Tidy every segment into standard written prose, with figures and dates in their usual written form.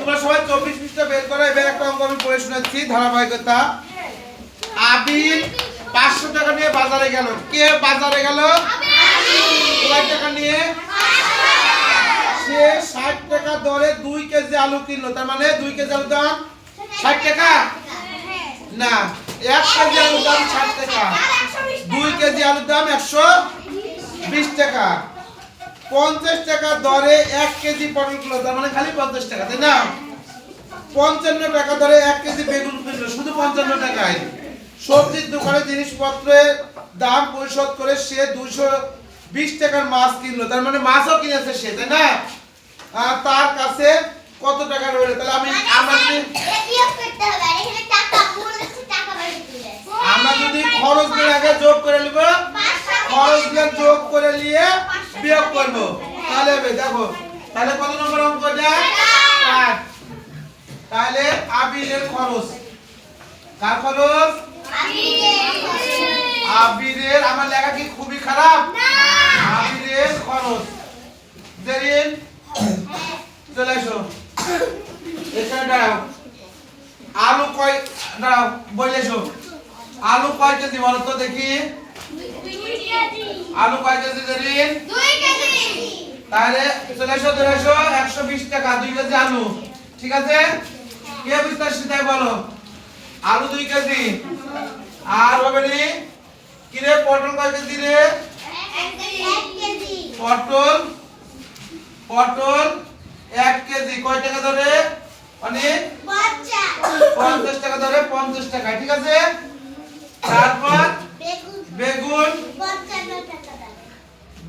তোমরা সবাই 24 পৃষ্ঠা বের করো। এবার একটা অঙ্ক আমি পড়ে শোনাচ্ছি ধারাবাহিকতা। আবির 500 টাকা নিয়ে বাজারে গেল। কে বাজারে গেল? কয় টাকা নিয়ে? সে 60 টাকা দরে 2 কেজি আলু কিনলো। তার মানে 2 কেজি আলুর দাম 60 টাকা না, 1 কেজি আলুর দাম 60 টাকা। 2 কেজি আলুর দাম 120 টাকা। 50 টাকা দরে 1 কেজি পটল কিনলো। তার মানে খালি 50 টাকা, তাই না? 55 টাকা দরে 1 কেজি বেগুন কিনলো, শুধু 55 টাকায়। সবজির দোকানে জিনিসপত্রের দাম পরিশোধ করে সে 220 টাকার মাছ কিনলো। তার মানে মাছও কিনেছে সে, তাই না? তার কাছে কত টাকা রইল? তাহলে আমরা যদি খরচ দিয়ে আগে যোগ করে নিব, খরচ দিয়ে যোগ করে নিয়ে বিয়োগ করব, তাহলে হবে। দেখো তাহলে কত নম্বর অঙ্কটা? 8। তাহলে আবিরের খরচ, কার খরচ? আবিরের। আমার লেখা কি খুবই খারাপ? আবিরের খরচ। জেরিন চলে এসো, এখানে দাঁড়াও। আলু কয়, দাঁড়াও বলে এসো। আলু কয় কেজি বলো তো দেখি? 2 কেজি। আলু কয় কেজি জেরিন? 2 কেজি। তাহলে চলে এসো, চলে এসো। 120 টাকা 2 কেজি আলু, ঠিক আছে? কে বুঝতে সেটাই বলো। আলু 2 কেজি। আর হবে নি কি রে? পটল কয় কেজি রে? 1 কেজি। পটল 1 কেজি। কয় টাকা ধরে? মানে 50 টাকা ধরে, 50 টাকা, ঠিক আছে? তারপর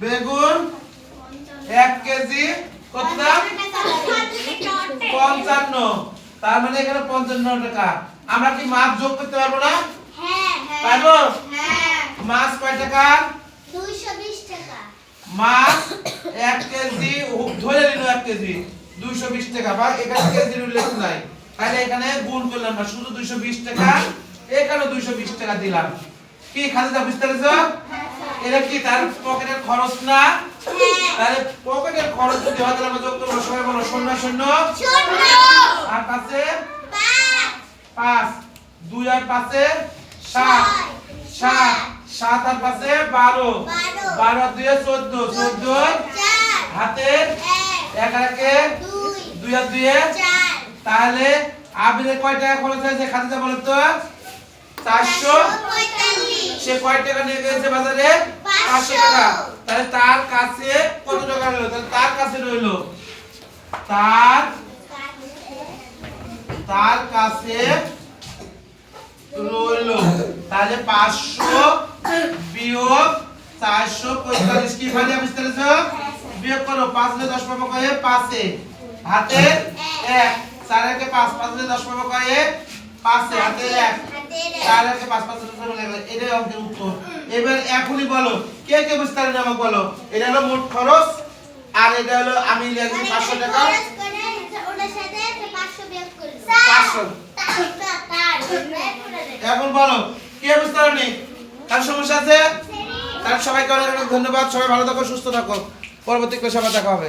বেগুন 1 কেজি কত দাম? 55। তার মানে এখানে 55 টাকা। আমরা কি মাছ যোগ করতে পারবো না? হ্যাঁ, পারবো? হ্যাঁ। মাছ কয় টাকা? 220 টাকা। মাছ 1 কেজি ধরে নিল, 1 কেজি 220 টাকা। বা এখানে কেজির উল্লেখ নাই, তাহলে এখানে গুণ করলাম না, শুধু 220 টাকা। এখানে 220 টাকা দিলাম। কি খাদিজা বুঝতে পেরেছো? এটা কি তার পকেটের খরচ না? তাহলে পকেটের খরচ যদি হয় তাহলে আমরা যোগ করব। সবাই বলো 0 0 আর পাশে 5, 2 আর পাশে 7, 7 আর পাশে 12, 12 আর 2 14, 14 হাতে 1 আর 1 2 আর 2 4। তাহলে আবিরের কয় টাকা খরচ হয়েছে খাদিজা বলো তো? 445। সে কয় টাকা নিয়ে গেছে বাজারে? 500 টাকা। তাহলে তার কাছে কত টাকা রইল? তাহলে তার কাছে রইল, তার কাছে রইল তাহলে 500 বিয়োগ 445। কি ভাই বুঝতে পেরেছো? বিয়োগ করো। 5 দিয়ে 10 পাবো কয়ে? 5 এ হাতে 1, 4 এর কে 5, 5 দিয়ে 10 পাবো কয়ে? 5 এ হাতে 1, 4 এর কে 5, 5 দিয়ে 10 পাবো লাগলো। এটাই অঙ্কের উত্তর। এবার এখনই বলো কে কে বুঝতে পারবে আমাকে বলো। এটা হলো মোট খরচ, আর এটা হলো আমি লিখছি 500 টাকা। খরচ করে ওটার সাথে 500 বিয়োগ করব। 500। এখন বলো কে বুঝতে পারনি? কার সমস্যা আছে? তার সবাইকে অনেক অনেক ধন্যবাদ। সবাই ভালো থাকো, সুস্থ থাকো। পরবর্তী ক্লাসে আবার দেখা হবে।